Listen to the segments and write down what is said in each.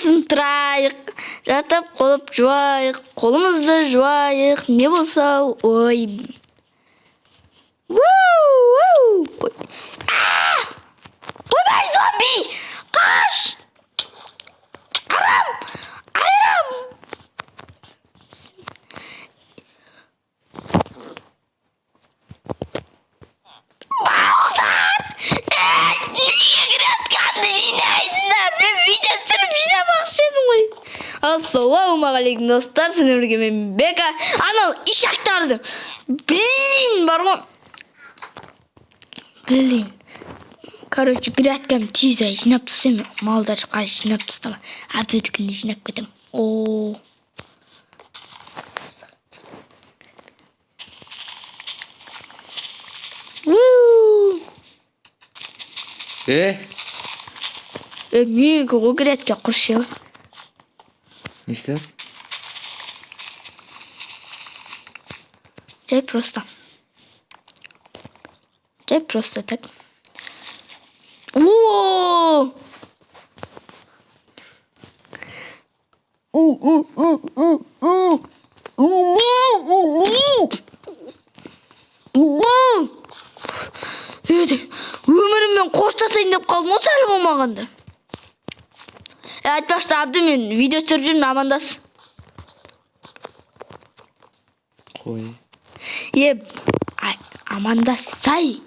болсын тұрайық, жатып қолып жуайық, қолымызды жуайық, не болса, ой. Ойбай, зомби! Қаш! Арам! Айрам! Балдар! Неге кіратқанды жинайсыңдар? Мен видео түсіріп жинамақшы едім ғой. Ассалаумағалейкум достар, сіздерге мен Бека. Анау ишақтарды. Блин, бар ғой. Блин. Короче, грядкам тез жинап тастаймын. Малдар қазір жинап тастама. Абдудікінде жинап кетем. О. Мен көгі грядка құршы. Не істейсің? Жай просто так. О! Өміріммен қоштасайын деп қалдым ғой сәл болмағанда. Айтпақшы Абды, мен видео түсіріп жүрмін, амандас. Қой. Амандасай.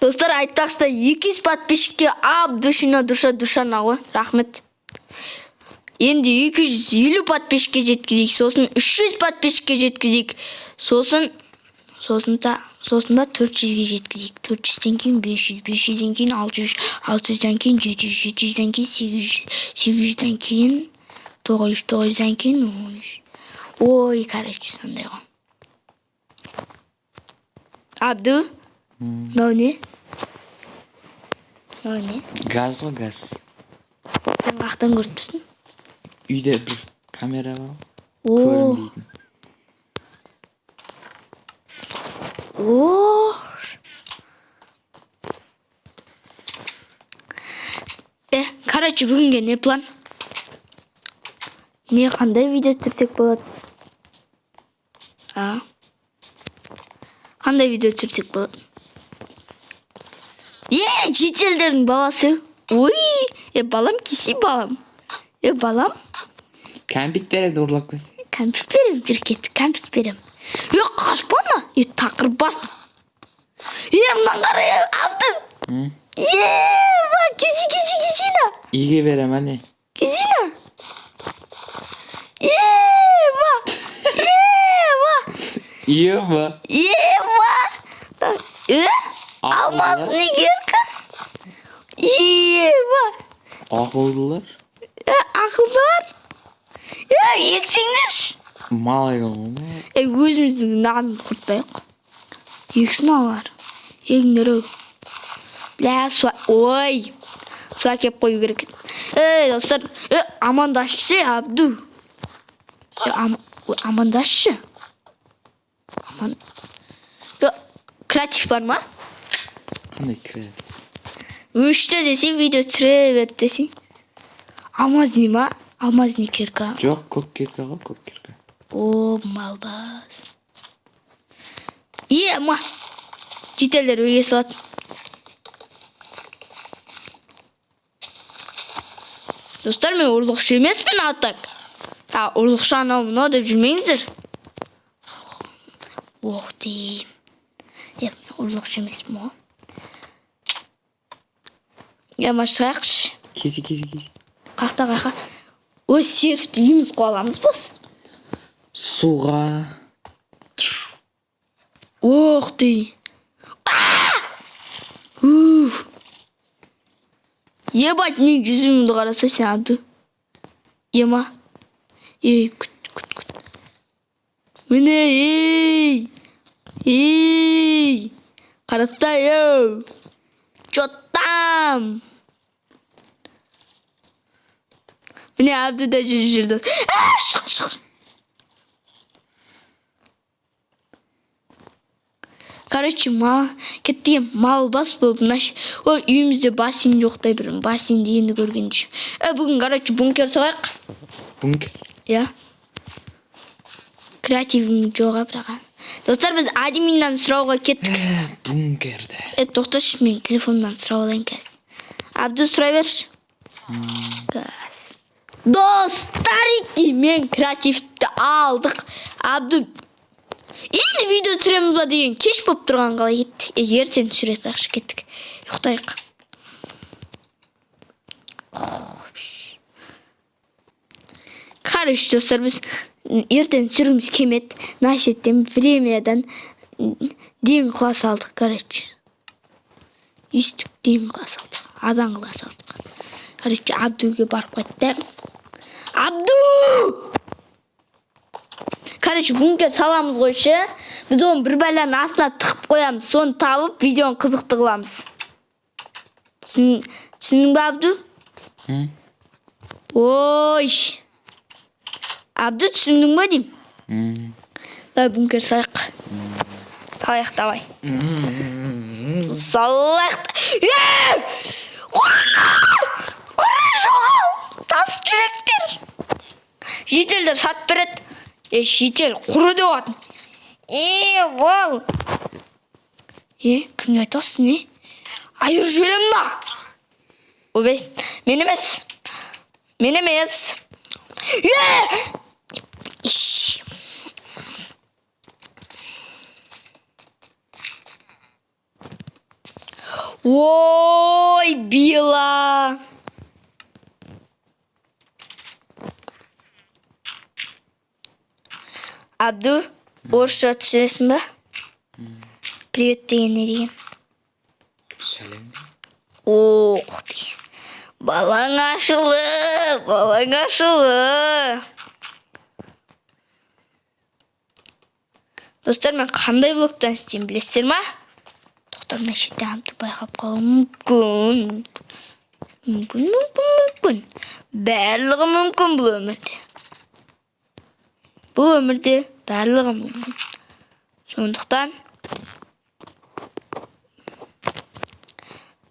Достар, айтпақшы 200 подписчикке Абдушина душана ғой. Рахмет. Енді 250 подписчикке жеткізейік, сосын 300 подписчикке жеткізейік, сосын да 400-ге жеткізейік. 400-ден кейін 500, 500-ден кейін 600, 600-ден кейін 700, 700-ден кейін 800, 800-ден кейін 900, 900-ден кейін 1000. Ой, короче, сондай ғой. Абду? Не? Газ ғой, газ. Сен қақтан көріп тұрсың? Үйде бір камера бар. Көрінбейтін. Короче, бүгінге не план? Не қандай видео түсірсек болады? Қандай видео түсірсек болады? Жетелдердің баласы. Ой, балам, кесе балам. Балам. Кәмпит беремді ұрлап көз. Кәмпит берем, жүркет, кәмпит берем. Қашпана, тақыр бас. Мынан қарай, Абды. Кесина. Үйге берем, әне. Кесина. Алмазын егерка. Ақылдылар. Ақылдар. Ексеңдерш. Малай ғой. Өзіміздің нағын құртпайық. Ексін алар. Егіндер өй. Ой. Суа кеп қою керек. Достар. Амандашшы, Абду. Амандашшы. Креатив бар ма? Қандай креатив? Үшті десе видео түсіре беріп десең. Алмаз не ма? Алмаз не керка? Жоқ, көк керка ғой, көк керка. Малбаз. Ма. Жетелдер өйге салады. Достар, мен ұрлықшы емеспін аттак. Ұрлықшы анау мұна деп жүрмеңіздер. Дейм. Мен ұрлықшы емеспін о. Шығайықшы. Кесі. Қақта. Ой, серфті үйіміз қуаламыз бос. Суға. Дей. Ебать, не жүзімді қараса сен, Абду. Ема. Күт. Міне, қаратта, Чоттам. Міне, Абду да жүрді. Шық. Короче, кеткен мал бас болып ой, үйімізде бассейн жоқтай бір бассейнді енді көргенде. Бүгін, короче, бункер соғайық. Бункер. Я. Креативім жоға бірақ. Достар, біз админнен сұрауға кеттік. Бункерде. Тоқташы, мен телефоннан сұрау алайын қазір. Абду сұрай берші. Достар, мен креативті алдық. Абду, енді видео түсіреміз ба деген кеш болып тұрған қалай кетті. Ертең түсіресіз ақшы кеттік. Ұйықтайық. Короче, достар, біз ертең түсіргіміз келмеді. Нашеттен времядан дейін класс алдық, короче. Үстік дейін класс алдық. Адан класс алдық. Короче, Абдуге барып қайтты. Абду! Короче, бункер саламыз қойшы. Біз оны бір бәләнің астына тықып қоямыз. Соны табып, видеоны қызықты қыламыз. Түсіндің бе, Абду? Ой! Абду, түсіндің бе дейм? Давай бункер салайық. Салайық, давай. Салайық. Жоғал! Тас жүректер! Жетелдер сат береді. Жетел құры деп атын. Вау! Кімге айтасың, не? Айыр жөлем на! Обей, мен емес. Мен емес. Ой, Била! Абду, орысша түсіресің ба? Привет деген не деген? Сәлем. Ох, балаң ашылы, балаң ашылы. Достар, мен қандай блоктан істеймін білесіздер ма? Тоқтар, мына шетте Абду байқап қалуы мүмкін. Мүмкін. Барлығы мүмкін бұл өмірде. Бұл өмірде барлығы мүмкін. Сондықтан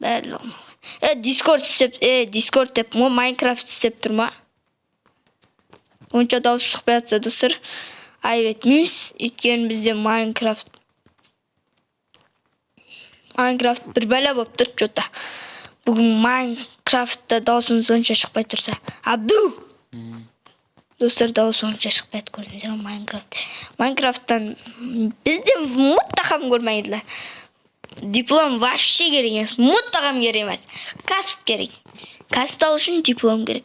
барлығы мүмкін. Дискорд деп ма, Майнкрафт істеп тұр ма? Онша дауыс шықпай жатса, достар, айып етмейміз. Өйткені бізде Майнкрафт бір бәле болып тұр, жота. Бүгін Майнкрафтта даусымыз онша шықпай тұрса. Абду! Достар, дауыс онша шықпайды көрдіңіздер ме Майнкрафттан бізде мұттақам көрмейділі. Диплом вообще керек емес, мұттақам керек емес. Кәсіп керек. Кәсіп алу үшін диплом керек.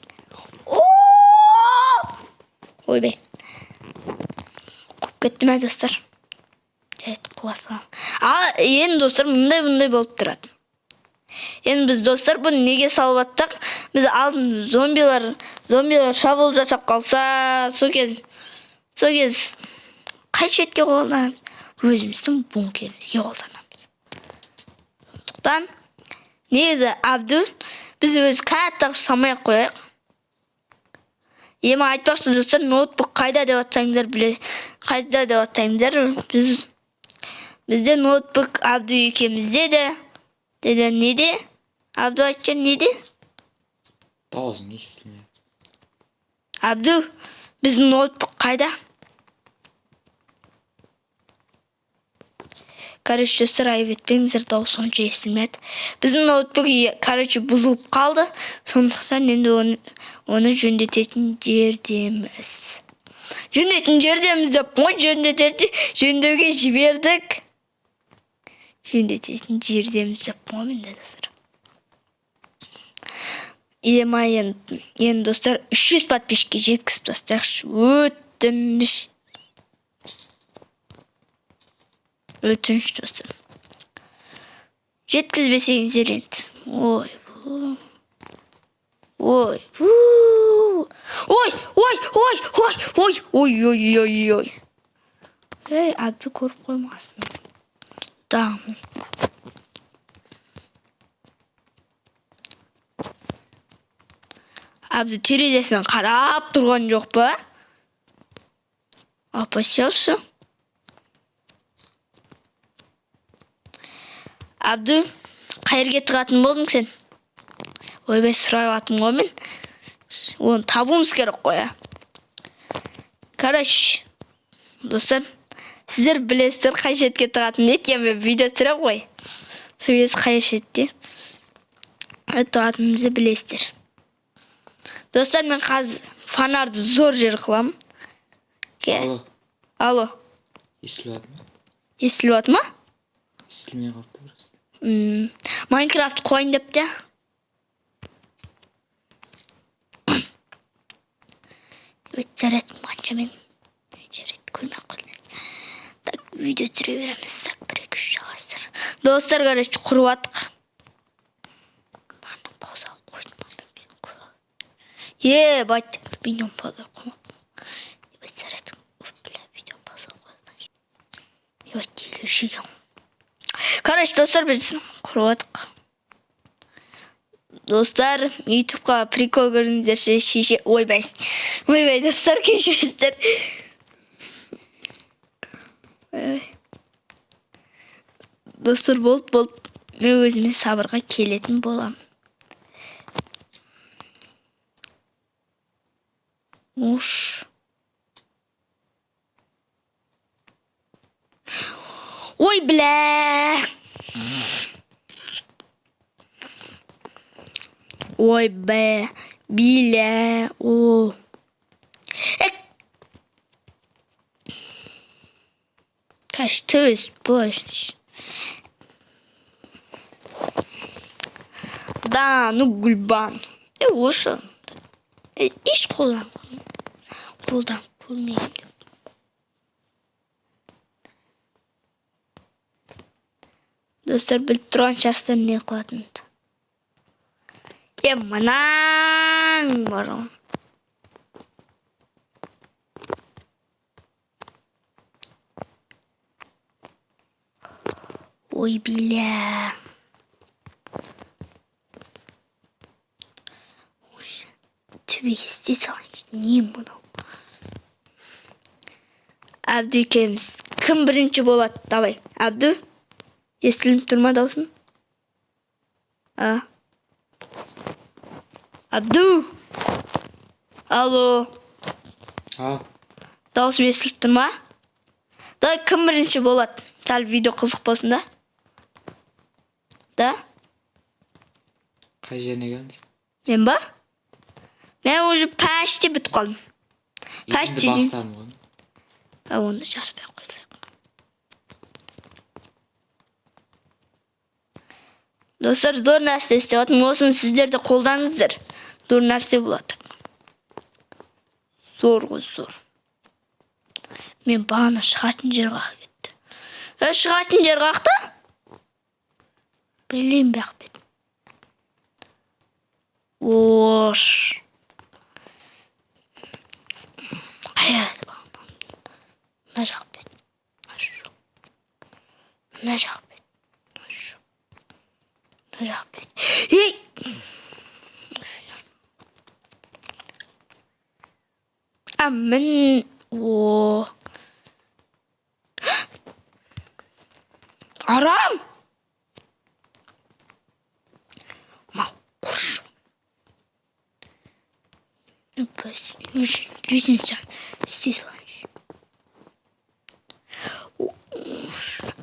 Ой бей. Қуып кетті ме, достар? Жарайды, қуасылам. Енді, достар, мұндай болып тұрады. Енді біз, достар, бұны неге салып аттық? Біз алдын зомбилар шабуыл жасап қалса, сол кез қай шетке қолданамыз? Өзіміздің бункерімізге қолданамыз. Сондықтан, негізі Абду, біз өз кәттіғып самай қойайық. Ема айтпақшы, достар, ноутбук қайда деп атсаңыздар, қайда деп атсаңыздар, бізде ноутбук Абду екемізде де. Деді, неде? Абду айтчан, неде? Дауызың естілмей. Абду, біздің ноутбук қайда? Короче, достар, айып етпеңіздер, дауыс онша естілмеді. Біздің ноутбук, короче, бұзылып қалды. Сондықтан енді оны жөндететін жердеміз. Жөндеуге жібердік. Жөндететін жердеміз деп момында, достар. Енді, достар, 300 подписчикке жеткізіп тастайықшы. Өтініш, достар. Жеткізбесеңіздер енді. Ой. Абду көріп қоймасын. Дағым. Абду терезесін қарап тұрған жоқ па? Опасился. Абду, қайерге тығатын болдың сен? Ойбай сұрай атым ғой мен. Оны табуымыз керек қой. Короче, достар, сіздер білесіздер қай шетке тығатын дейді. Мен видео түсірем ғой. Сөйлес қай шетте тығатынымызды білесіздер. Достар, мен қазір фонарды зор жер қыламын. Алло. Естіліп ма? Естіліп ма? Естілмей қалды просто. Майнкрафт қойын депті. Жарет манчамен. Жарет көрмей қалды. Так, видео түсіре береміз. Так, 1-2 жағастыр. Достар, короче, құрып аттық. Пауза қойдым. Бать, видео пауза қойдым. Жарет, видео пауза қойдым. Телешігім. Короче, достар, біз құрып аттық. Достар, ютубқа прикол көріңіздерше шеше... Ойбай, достар, кешіріңіздер. Достар, болды. Мен өзіме сабырға келетін болам. Уш. Ой, бля. Ой, биля. О. Каш төз бош. Да, ну гүлбан. Ошы. Еш қолдан. Қолдан көрмейді. Достар, біліп тұрған шастар не қылатынды. Мұнаң барым. Ой, биля. Түбесте салайын. Не мұнау? Абду екеміз. Кім бірінші болады? Давай. Абду? Естілініп тұрма даусын? Абду? Алло? Дауысым естіліп тұрма? Давай, кім бірінші болады? Сәл видео қызық болсын да? Да? Қай жеріне келдіңіз? Мен ба? Мен уже пәште бітіп қалдым. Пәште дейін. Бастадым ғой. Оны жарыспай қойсылайық. Достар, зор нәрсе істеп жатырмын. Осыны сіздер де қолданыңыздар. Зор нәрсе болады. Зор ғой, зор. Мен бағана шығатын жерге кетті. Шығатын жерге қақта? Білейін бәқ бет. Ош. Қаяды бағынан. Мына жақ бет. Мына жақ бет. Мына жақ бет. Ей! Амын. О. Арам! Мал, құрш. Біз жүзін сән істей салайын.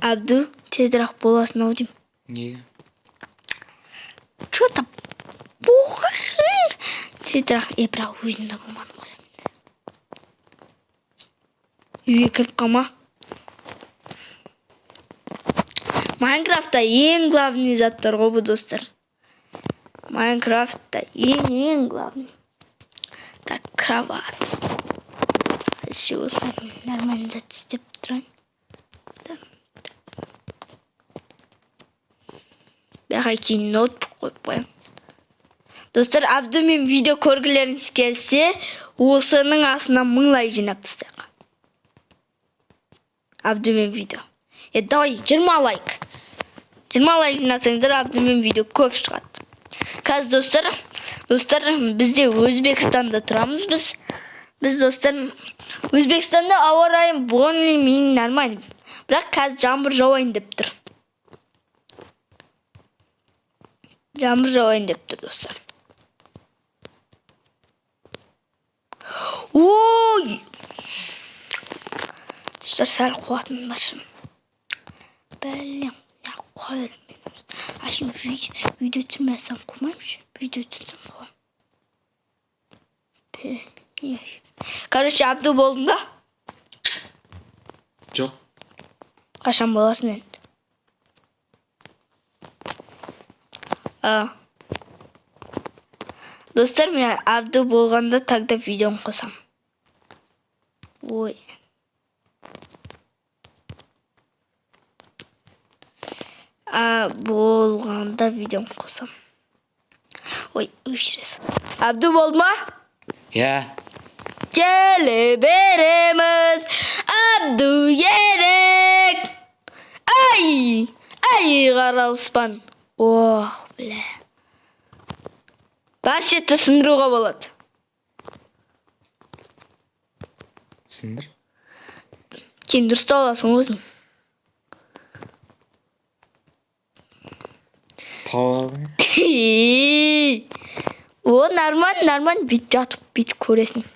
Абду, тезірек боласын ау дейм. Неге? Что-то бұғыр. Тезірек бірақ өзінде болмады ғой. Үйге кіріп қама. Майнкрафтта ең главный заттар ғой бұл, достар. Майнкрафтта ең главный. Так, кровать. Еще осылай нормально зат істеп тұрайын. Бәға кейін ноутбук қойып қоям. Достар, Абду мен видео көргілеріңіз келсе, осының астына 1000 лайк жинап тастайық. Абду мен видео. Давай 20 лайк. 20 лайк жинасаңдар, Абду мен видео көп шығады. Қазір достар, бізде Өзбекстанда тұрамыз біз. Біз достар, Өзбекстанда ауа райы болғанымен нормально. Бірақ қазір жаңбыр жауайын деп тұр. Жаңбыр жауайын деп тұр достар. Ой! Достар, сәл қуатым бар. Бәлем, не қойырым мен. Ашым видео түсірмесем қоймаймын. Видео түсірсем қоймаймын. Короче, Абду болдың да? Жоқ. Қашан боласың мен? Достар, мен Абду болғанда тогда видеоны қосам. Ой. Болғанда видеоны қосам. Ой, өшірес. Абду болды ма? Я. Келе береміз, Абду ерек. Ай! Ай, қаралыспан. Ох, бля. Бар шетті сындыруға болады. Сындыр. Кейін дұрыста оласың өзің. Тауып алдың. О, нормально. Бит жатып, бит көресің.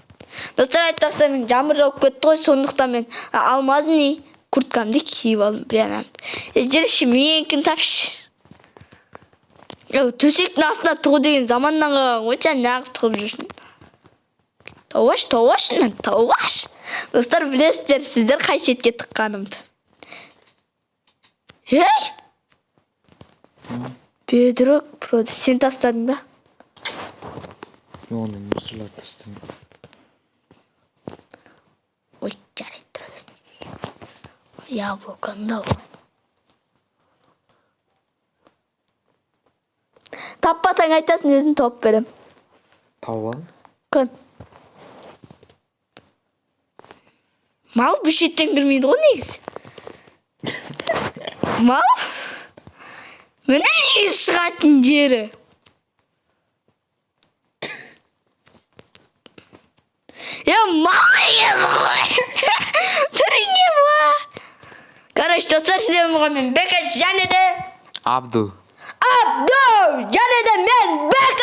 Достар, айтпақта мен жаңбыр жауып кетті ғой, сондықтан мен алмазын курткамды киіп алдым. Жерші менкін тапшы. Төсектің астына тұғу деген заманнан қалған ғой, сен неғып тұғып жүрсің? Тауаш. Достар, білесіздер, сіздер қай шетке тыққанымды. Ей! Бедро, проды, сен тастадың ба? Оны мусорлар тастадым. Ой, жарайды тұра берсін. Яблоканда ол. Таппасаң айтасың, өзін тауып берем. Тауып алдың? Көн. Мал бүшеттен кірмейді ғой негізі. Мал? Мені негізі шығатын жері. Мал егіз ғой. Түріне ба. Короче, достар, сізден мұға мен Бекет және де... Абду. Абду! Және де мен Бекет!